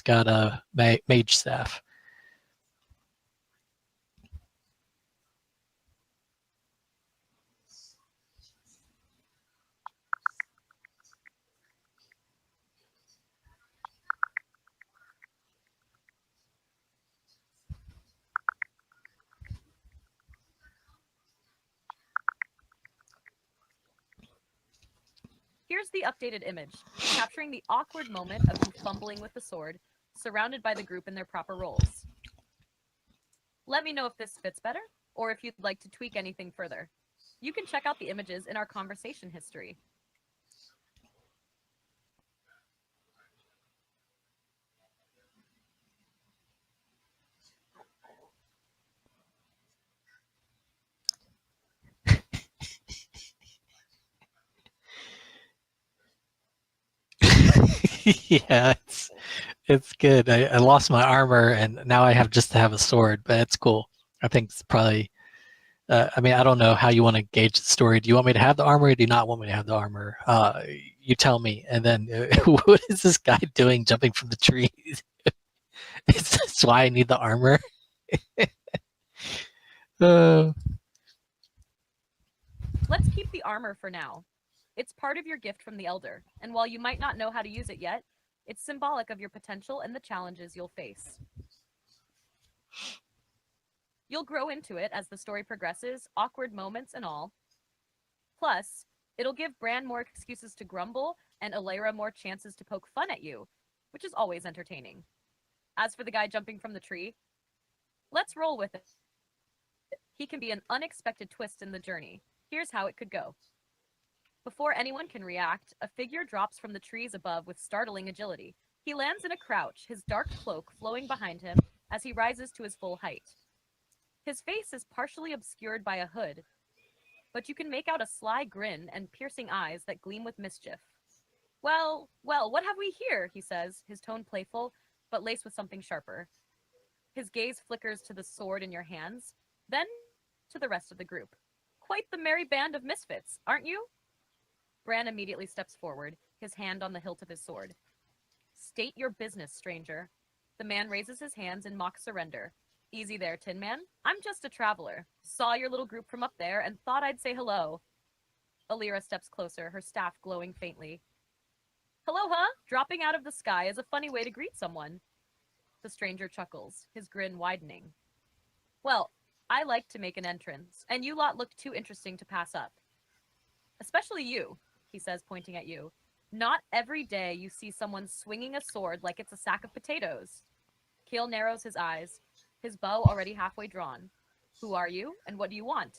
got a mage staff. Here's the updated image, capturing the awkward moment of you fumbling with the sword, surrounded by the group in their proper roles. Let me know if this fits better, or if you'd like to tweak anything further. You can check out the images in our conversation history. Yeah, it's good. I lost my armor and now I have just to have a sword, but it's cool. I think it's probably. I mean, I don't know how you want to gauge the story. Do you want me to have the armor or do you not want me to have the armor? You tell me. And then, what is this guy doing jumping from the tree? Is this why I need the armor? uh, Let's keep the armor for now. It's part of your gift from the Elder, and while you might not know how to use it yet, it's symbolic of your potential and the challenges you'll face. You'll grow into it as the story progresses, awkward moments and all. Plus, it'll give Bran more excuses to grumble and Alera more chances to poke fun at you, which is always entertaining. As for the guy jumping from the tree, let's roll with it. He can be an unexpected twist in the journey. Here's how it could go. Before anyone can react, a figure drops from the trees above with startling agility. He lands in a crouch, his dark cloak flowing behind him as he rises to his full height. His face is partially obscured by a hood, but you can make out a sly grin and piercing eyes that gleam with mischief. Well, what have we here? He says, his tone playful, but laced with something sharper. His gaze flickers to the sword in your hands, then to the rest of the group. Quite the merry band of misfits, aren't you? Bran immediately steps forward, his hand on the hilt of his sword. State your business, stranger. The man raises his hands in mock surrender. Easy there, Tin Man. I'm just a traveler. Saw your little group from up there and thought I'd say hello. Alera steps closer, her staff glowing faintly. Hello, huh? Dropping out of the sky is a funny way to greet someone. The stranger chuckles, his grin widening. Well, I like to make an entrance, and you lot look too interesting to pass up. Especially you, he says, pointing at you. Not every day you see someone swinging a sword like it's a sack of potatoes. Kale narrows his eyes, his bow already halfway drawn. Who are you, and what do you want?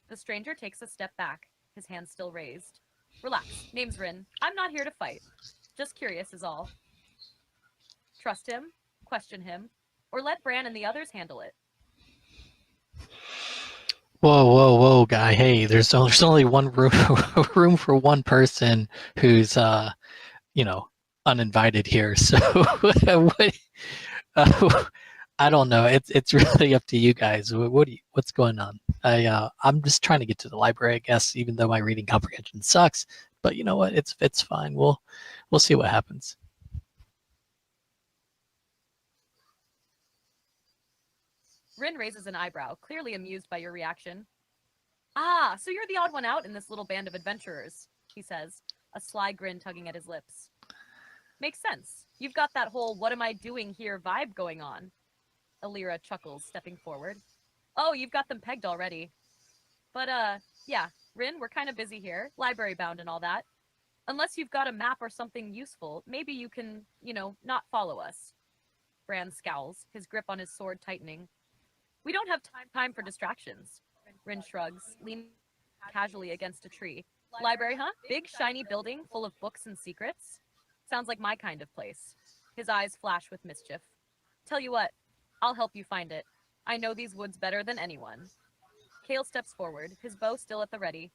The stranger takes a step back, his hand still raised. Relax, name's Rin. I'm not here to fight. Just curious is all. Trust him, question him, or let Bran and the others handle it. whoa, guy! Hey, there's only one room room for one person who's you know uninvited here. So what, I don't know. It's really up to you guys. What's going on? I'm just trying to get to the library, I guess, even though my reading comprehension sucks. But you know what? It's fine. We'll see what happens. Rin raises an eyebrow, clearly amused by your reaction. Ah, so you're the odd one out in this little band of adventurers, he says, a sly grin tugging at his lips. Makes sense. You've got that whole what am I doing here vibe going on. Alera chuckles, stepping forward. Oh, you've got them pegged already. But, yeah, Rin, we're kind of busy here, library bound and all that. Unless you've got a map or something useful, maybe you can, not follow us. Bran scowls, his grip on his sword tightening. We don't have time for distractions. Rin shrugs, leaning casually against a tree. Library, huh? Big, shiny building full of books and secrets? Sounds like my kind of place. His eyes flash with mischief. Tell you what, I'll help you find it. I know these woods better than anyone. Kale steps forward, his bow still at the ready.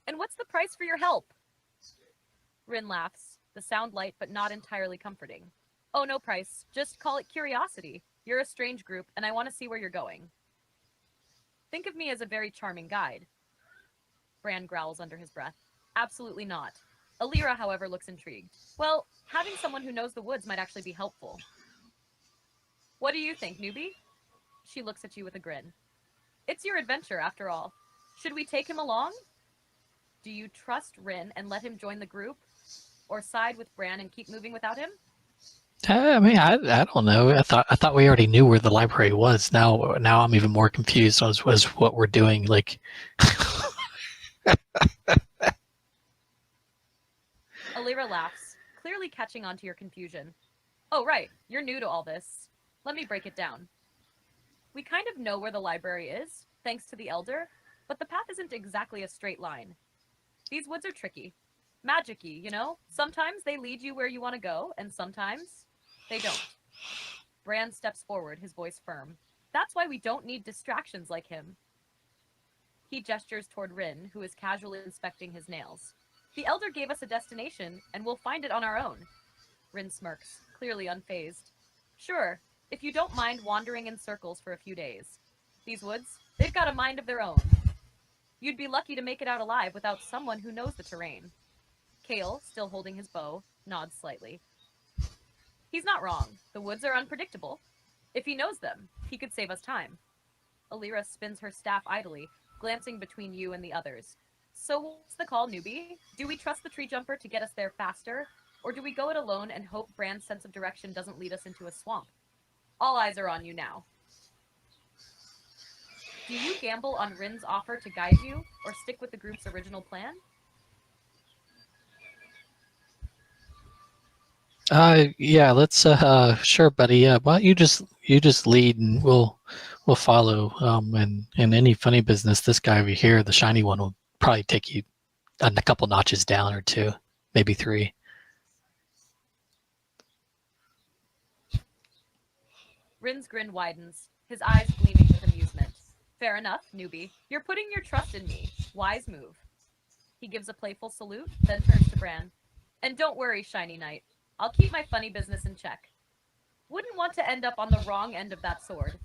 And what's the price for your help? Rin laughs, the sound light but not entirely comforting. Oh, no price. Just call it curiosity. You're a strange group, and I want to see where you're going. Think of me as a very charming guide. Bran growls under his breath. Absolutely not. Alira, however, looks intrigued. Well, having someone who knows the woods might actually be helpful. What do you think, newbie? She looks at you with a grin. It's your adventure, after all. Should we take him along? Do you trust Rin and let him join the group? Or side with Bran and keep moving without him? I mean, I don't know. I thought we already knew where the library was. Now I'm even more confused as what we're doing. Like, Alira laughs, clearly catching on to your confusion. Oh, right, you're new to all this. Let me break it down. We kind of know where the library is, thanks to the Elder, but the path isn't exactly a straight line. These woods are tricky. Magic-y, you know? Sometimes they lead you where you want to go, and sometimes they don't. Bran steps forward, his voice firm. That's why we don't need distractions like him. He gestures toward Rin, who is casually inspecting his nails. The Elder gave us a destination, and we'll find it on our own. Rin smirks, clearly unfazed. Sure, if you don't mind wandering in circles for a few days. These woods, they've got a mind of their own. You'd be lucky to make it out alive without someone who knows the terrain. Kale, still holding his bow, nods slightly. He's not wrong. The woods are unpredictable. If he knows them, he could save us time. Alira spins her staff idly, glancing between you and the others. So what's the call, newbie? Do we trust the tree jumper to get us there faster? Or do we go it alone and hope Bran's sense of direction doesn't lead us into a swamp? All eyes are on you now. Do you gamble on Rin's offer to guide you, or stick with the group's original plan? yeah, let's sure, buddy. Yeah, why don't you just lead and we'll follow. And in any funny business, this guy over here, the shiny one, will probably take you a couple notches down or two, maybe three. Rin's grin widens, his eyes gleaming with amusement. Fair enough, newbie. You're putting your trust in me. Wise move. He gives a playful salute, then turns to Bran. And don't worry, Shiny Knight. I'll keep my funny business in check. Wouldn't want to end up on the wrong end of that sword.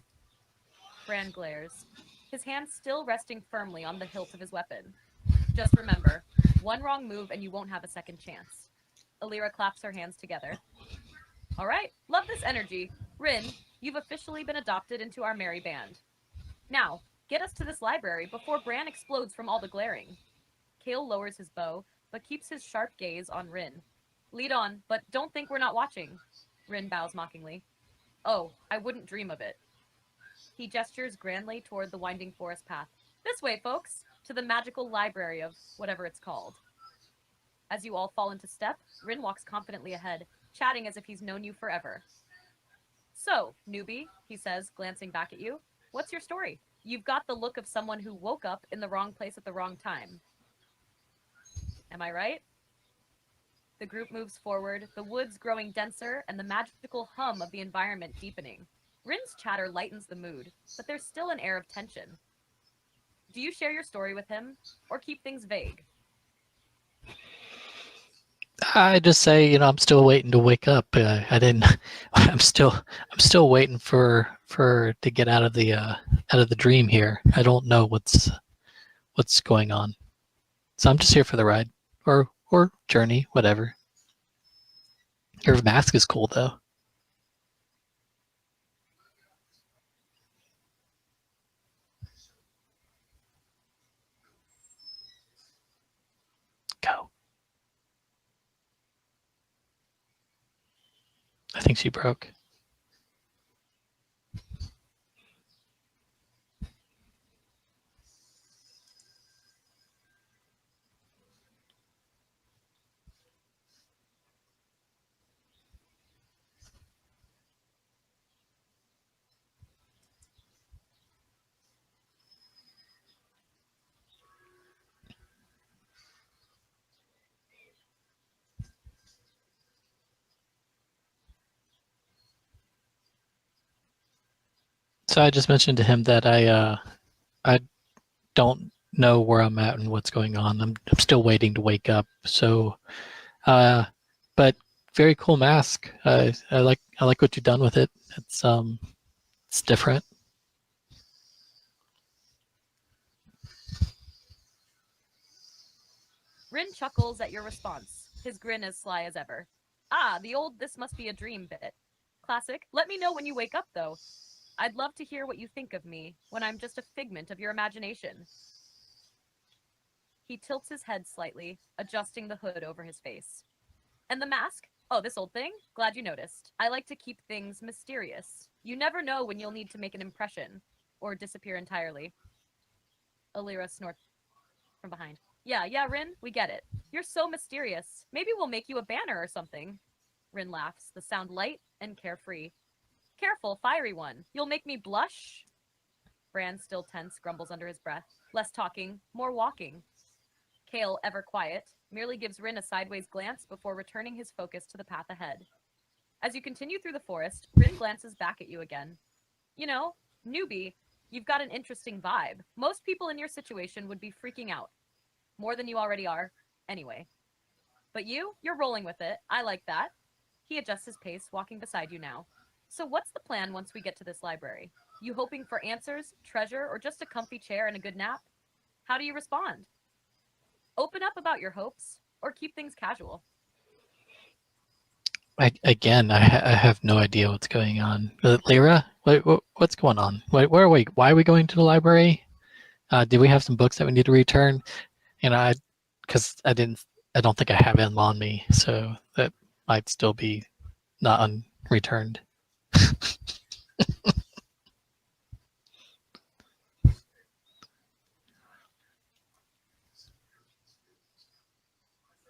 Bran glares, his hand still resting firmly on the hilt of his weapon. Just remember, one wrong move and you won't have a second chance. Alira claps her hands together. All right, love this energy. Rin, you've officially been adopted into our merry band. Now, get us to this library before Bran explodes from all the glaring. Kale lowers his bow, but keeps his sharp gaze on Rin. Lead on, but don't think we're not watching. Rin bows mockingly. Oh, I wouldn't dream of it. He gestures grandly toward the winding forest path. This way, folks, to the magical library of whatever it's called. As you all fall into step, Rin walks confidently ahead, chatting as if he's known you forever. So, newbie, he says, glancing back at you, what's your story? You've got the look of someone who woke up in the wrong place at the wrong time. Am I right? The group moves forward, the woods growing denser and the magical hum of the environment deepening. Rin's chatter lightens the mood, but there's still an air of tension. Do you share your story with him, or keep things vague? I just say, I'm still waiting to wake up. I didn't. I'm still waiting for to get out of the dream here. I don't know what's going on, so I'm just here for the ride or journey, whatever. Your mask is cool though. Go. I think she broke. So I just mentioned to him that I don't know where I'm at and what's going on. I'm still waiting to wake up. So, uh, but very cool mask. I like what you've done with it. It's different. Rin chuckles at your response. his grin as sly as ever. Ah, the old this must be a dream bit. Classic. Let me know when you wake up, though. I'd love to hear what you think of me when I'm just a figment of your imagination. He tilts his head slightly, adjusting the hood over his face. And the mask? Oh, this old thing? Glad you noticed. I like to keep things mysterious. You never know when you'll need to make an impression or disappear entirely. Alira snorts from behind. Yeah, Rin, we get it. You're so mysterious. Maybe we'll make you a banner or something. Rin laughs, the sound light and carefree. Careful, fiery one. You'll make me blush. Bran, still tense, grumbles under his breath. Less talking, more walking. Kale, ever quiet, merely gives Rin a sideways glance before returning his focus to the path ahead. As you continue through the forest, Rin glances back at you again. You know, newbie, you've got an interesting vibe. Most people in your situation would be freaking out. More than you already are, anyway. But you're rolling with it. I like that. He adjusts his pace, walking beside you now. So what's the plan once we get to this library? You hoping for answers, treasure, or just a comfy chair and a good nap? How do you respond? Open up about your hopes, or keep things casual? I have no idea what's going on. Lyra, what's going on? Where are we? Why are we going to the library? Do we have some books that we need to return? Because I don't think I have it on me, so that might still be not unreturned.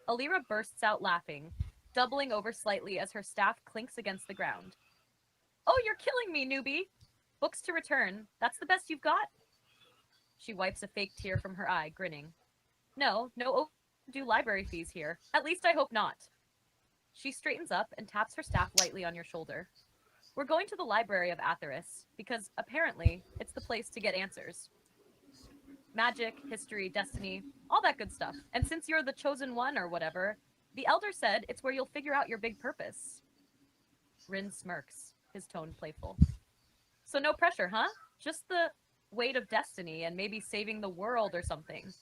Alira bursts out laughing, doubling over slightly as her staff clinks against the ground. Oh, you're killing me, newbie! Books to return. That's the best you've got? She wipes a fake tear from her eye, grinning. No overdue library fees here. At least I hope not. She straightens up and taps her staff lightly on your shoulder. We're going to the library of Atheris, because apparently it's the place to get answers. Magic, history, destiny, all that good stuff. And since you're the chosen one or whatever, the elder said it's where you'll figure out your big purpose. Rin smirks, his tone playful. So no pressure, huh? Just the weight of destiny and maybe saving the world or something.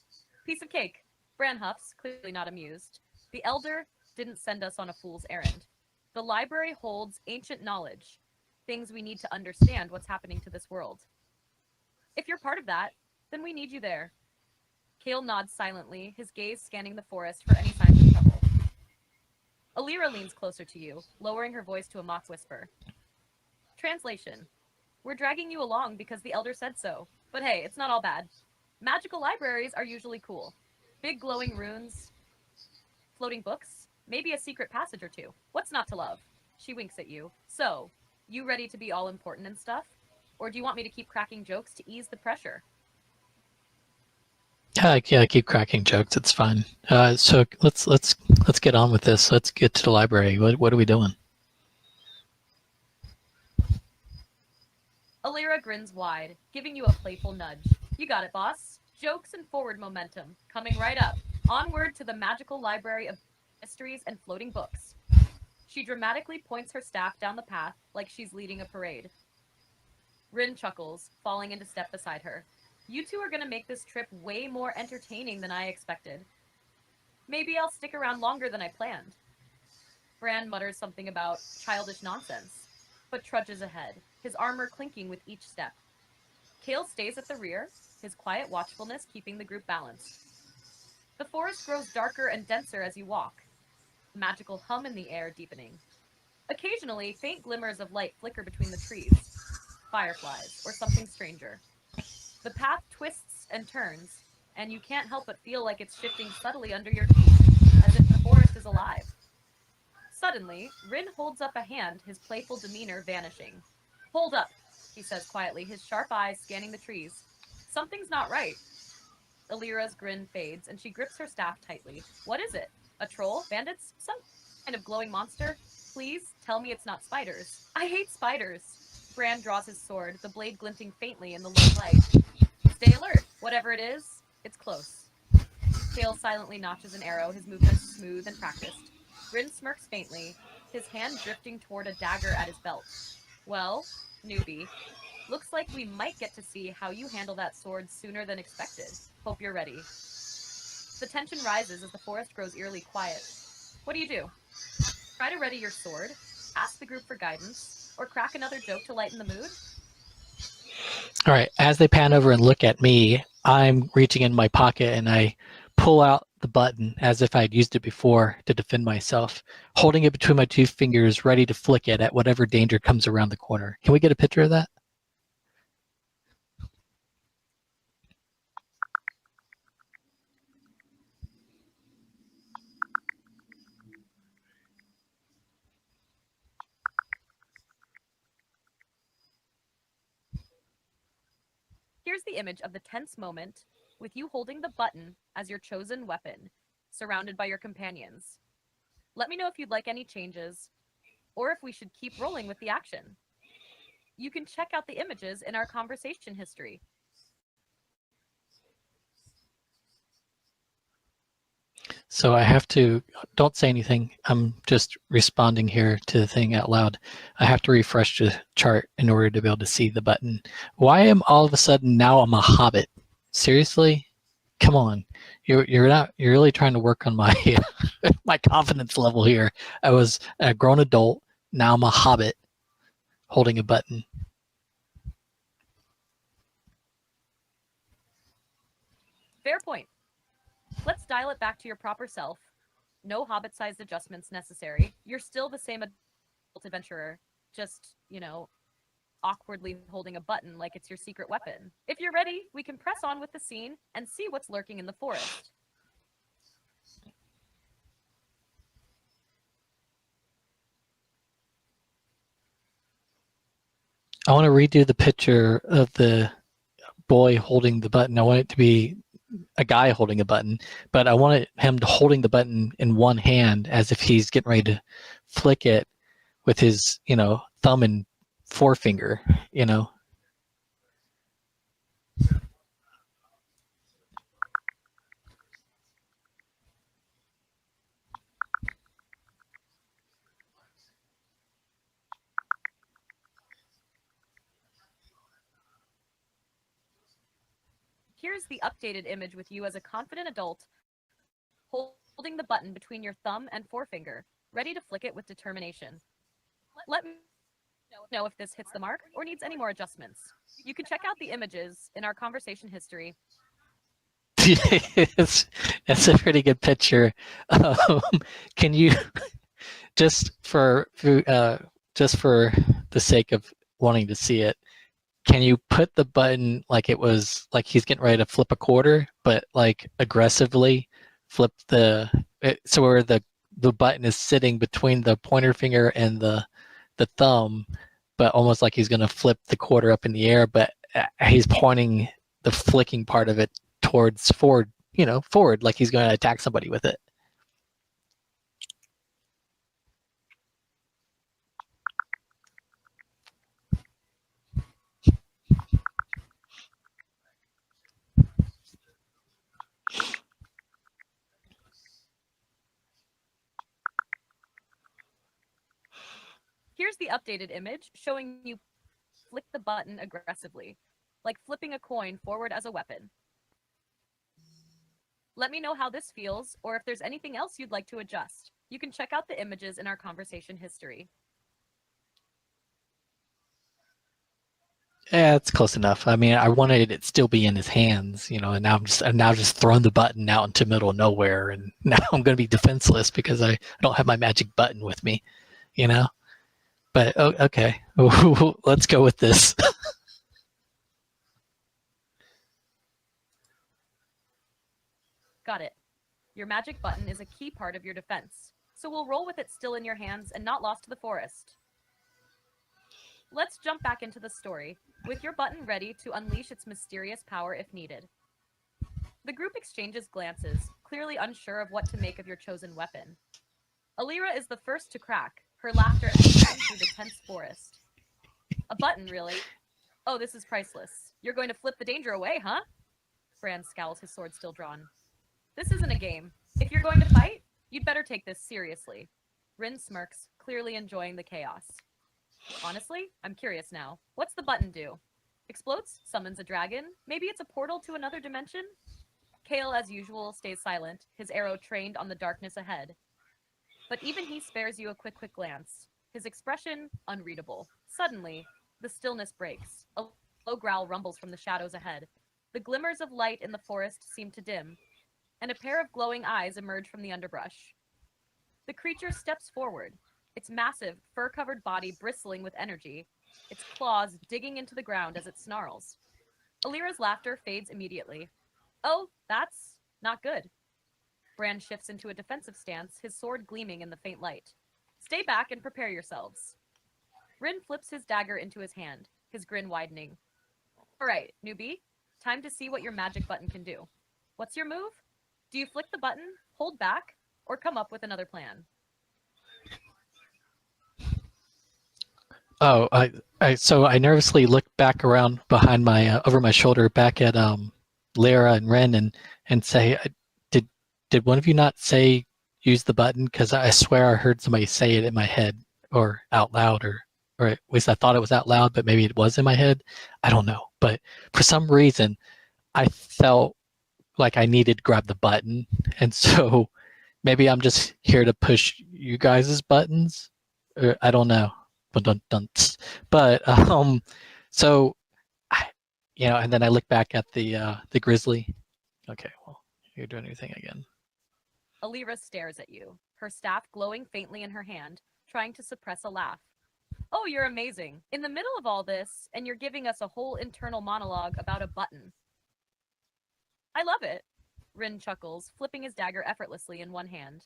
Piece of cake. Bran huffs, clearly not amused. The elder didn't send us on a fool's errand. The library holds ancient knowledge, things we need to understand what's happening to this world. If you're part of that, then we need you there. Kale nods silently, his gaze scanning the forest for any signs of trouble. Alira leans closer to you, lowering her voice to a mock whisper. Translation. We're dragging you along because the elder said so. But hey, it's not all bad. Magical libraries are usually cool. Big glowing runes, floating books, maybe a secret passage or two. What's not to love? She winks at you. So, you ready to be all important and stuff? Or do you want me to keep cracking jokes to ease the pressure? Yeah, I keep cracking jokes. It's fine. So let's get on with this. Let's get to the library. What are we doing? Alira grins wide, giving you a playful nudge. You got it, boss. Jokes and forward momentum, coming right up. Onward to the magical library of mysteries and floating books. She dramatically points her staff down the path like she's leading a parade. Rin chuckles, falling into step beside her. You two are going to make this trip way more entertaining than I expected. Maybe I'll stick around longer than I planned. Bran mutters something about childish nonsense, but trudges ahead, his armor clinking with each step. Kale stays at the rear, his quiet watchfulness keeping the group balanced. The forest grows darker and denser as you walk, the magical hum in the air deepening. Occasionally, faint glimmers of light flicker between the trees, fireflies, or something stranger. The path twists and turns, and you can't help but feel like it's shifting subtly under your feet, as if the forest is alive. Suddenly, Rin holds up a hand, his playful demeanor vanishing. Hold up, he says quietly, his sharp eyes scanning the trees. Something's not right. Alira's grin fades, and she grips her staff tightly. What is it? A troll? Bandits? Some kind of glowing monster? Please, tell me it's not spiders. I hate spiders. Bran draws his sword, the blade glinting faintly in the low light. Stay alert. Whatever it is, it's close. Kale silently notches an arrow, his movements smooth and practiced. Rin smirks faintly, his hand drifting toward a dagger at his belt. Well, newbie, looks like we might get to see how you handle that sword sooner than expected. Hope you're ready. The tension rises as the forest grows eerily quiet. What do you do? Try to ready your sword, ask the group for guidance, or crack another joke to lighten the mood? All right, as they pan over and look at me, I'm reaching in my pocket and I pull out the button as if I'd used it before to defend myself, holding it between my two fingers, ready to flick it at whatever danger comes around the corner. Can we get a picture of that? Here's the image of the tense moment with you holding the button as your chosen weapon, surrounded by your companions. Let me know if you'd like any changes, or if we should keep rolling with the action. You can check out the images in our conversation history. So I have to, don't say anything. I'm just responding here to the thing out loud. I have to refresh the chart in order to be able to see the button. Why am all of a sudden now I'm a hobbit? Seriously? Come on. You're really trying to work on my my confidence level here. I was a grown adult, now I'm a hobbit holding a button. Fair point. Let's dial it back to your proper self. No hobbit sized adjustments necessary. You're still the same adult adventurer, just, awkwardly holding a button like it's your secret weapon. If you're ready, we can press on with the scene and see what's lurking in the forest. I want to redo the picture of the boy holding the button. I want it to be a guy holding a button, but I wanted him to holding the button in one hand as if he's getting ready to flick it with his, thumb and forefinger, you know. Here's the updated image with you as a confident adult holding the button between your thumb and forefinger, ready to flick it with determination. Let me know if this hits the mark or needs any more adjustments. You can check out the images in our conversation history. It's a pretty good picture. Um, can you just just for the sake of wanting to see it, can you put the button like it was like he's getting ready to flip a quarter, but like aggressively flip so where the button is sitting between the pointer finger and the thumb, but almost like he's gonna flip the quarter up in the air, but he's pointing the flicking part of it towards forward, forward, like he's going to attack somebody with it. Here's the updated image showing you flick the button aggressively, like flipping a coin forward as a weapon. Let me know how this feels or if there's anything else you'd like to adjust. You can check out the images in our conversation history. Yeah, it's close enough. I mean, I wanted it still be in his hands, and now I'm just throwing the button out into the middle of nowhere, and now I'm going to be defenseless because I don't have my magic button with me, you know. But okay, let's go with this. Got it. Your magic button is a key part of your defense, so we'll roll with it still in your hands and not lost to the forest. Let's jump back into the story, with your button ready to unleash its mysterious power if needed. The group exchanges glances, clearly unsure of what to make of your chosen weapon. Alira is the first to crack, her laughter echoing through the tense forest. A button, really? Oh, this is priceless. You're going to flip the danger away, huh? Bran scowls, his sword still drawn. This isn't a game. If you're going to fight, you'd better take this seriously. Rin smirks, clearly enjoying the chaos. Honestly, I'm curious now. What's the button do? Explodes? Summons a dragon? Maybe it's a portal to another dimension? Kale, as usual, stays silent, his arrow trained on the darkness ahead. But even he spares you a quick glance, his expression unreadable. Suddenly, the stillness breaks. A low growl rumbles from the shadows ahead. The glimmers of light in the forest seem to dim, and a pair of glowing eyes emerge from the underbrush. The creature steps forward, its massive, fur covered body bristling with energy, its claws digging into the ground as it snarls. Alira's laughter fades immediately. Oh, that's not good. Bran shifts into a defensive stance, his sword gleaming in the faint light. Stay back and prepare yourselves. Rin flips his dagger into his hand, his grin widening. All right, newbie, time to see what your magic button can do. What's your move? Do you flick the button, hold back, or come up with another plan? Oh, so I nervously looked back around behind my over my shoulder back at Lyra and Ren and say, did did one of you not say use the button? Because I swear I heard somebody say it in my head or out loud or at least I thought it was out loud, but maybe it was in my head. I don't know, but for some reason I felt like I needed to grab the button, and so maybe I'm just here to push you guys' buttons. Or, I don't know. But so I, and then I look back at the grizzly. Okay, well, you're doing anything again. Alira stares at you, her staff glowing faintly in her hand, trying to suppress a laugh. Oh, you're amazing. In the middle of all this, and you're giving us a whole internal monologue about a button. I love it. Rin chuckles, flipping his dagger effortlessly in one hand.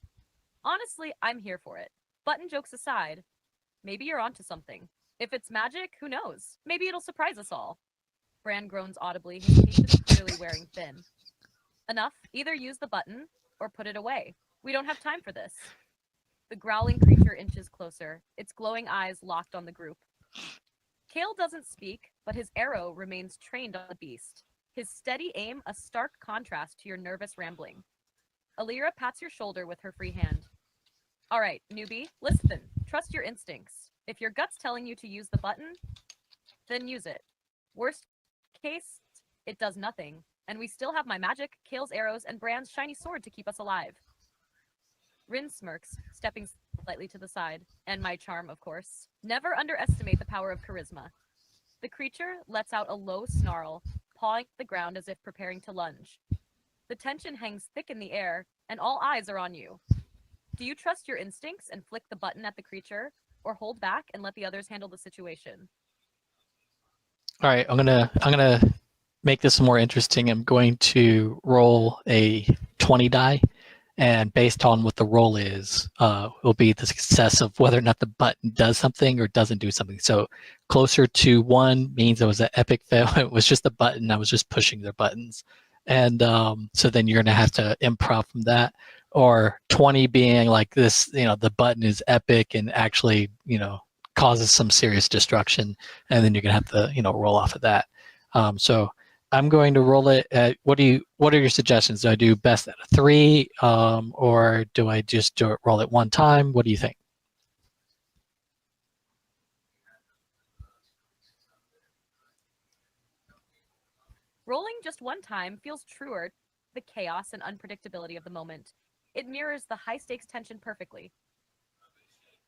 Honestly, I'm here for it. Button jokes aside, maybe you're onto something. If it's magic, who knows? Maybe it'll surprise us all. Bran groans audibly, his patience clearly wearing thin. Enough, either use the button or put it away. We don't have time for this. The growling creature inches closer, its glowing eyes locked on the group. Kale doesn't speak, but his arrow remains trained on the beast, his steady aim a stark contrast to your nervous rambling. Alira pats your shoulder with her free hand. All right, newbie, listen. Trust your instincts. If your gut's telling you to use the button, then use it. Worst case, it does nothing, and we still have my magic, Kale's arrows, and Bran's shiny sword to keep us alive. Rin smirks, stepping slightly to the side, and my charm, of course. Never underestimate the power of charisma. The creature lets out a low snarl, pawing the ground as if preparing to lunge. The tension hangs thick in the air, and all eyes are on you. Do you trust your instincts and flick the button at the creature, or hold back and let the others handle the situation? All right, I'm gonna make this more interesting. I'm going to roll a 20 die, and based on what the roll is, will be the success of whether or not the button does something or doesn't do something. So closer to 1 means it was an epic fail. It was just a button. I was just pushing their buttons. And so then you're going to have to improv from that. Or 20 being like this, the button is epic and actually, causes some serious destruction. And then you're going to have to, roll off of that. So I'm going to roll it at what are your suggestions? Do I do best out of 3, or do I just roll it one time? What do you think? Rolling just one time feels truer to the chaos and unpredictability of the moment. It mirrors the high stakes tension perfectly.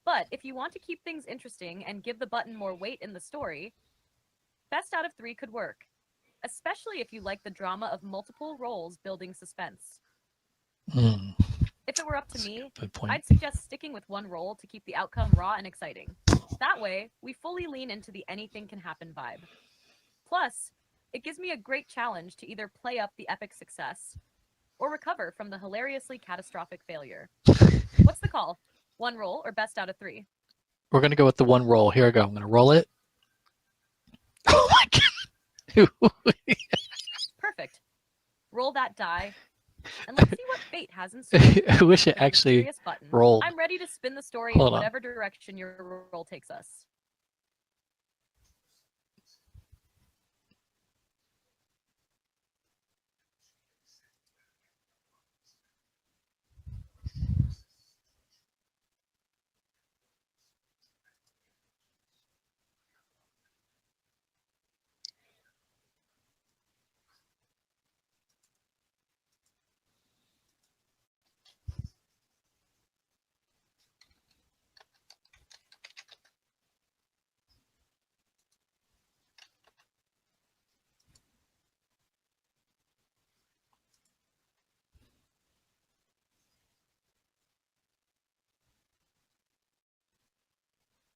But if you want to keep things interesting and give the button more weight in the story, best out of 3 could work, especially if you like the drama of multiple rolls building suspense. If it were up to me, Good point. I'd suggest sticking with one roll to keep the outcome raw and exciting. That way, we fully lean into the anything can happen vibe. Plus, it gives me a great challenge to either play up the epic success or recover from the hilariously catastrophic failure. What's the call? One roll or best out of 3? We're going to go with the one roll. Here we go. I'm going to roll it. Oh my God. Perfect. Roll that die, and let's see what fate has in store. I wish it actually rolled. I'm ready to spin the story Hold in on. whatever direction your roll takes us.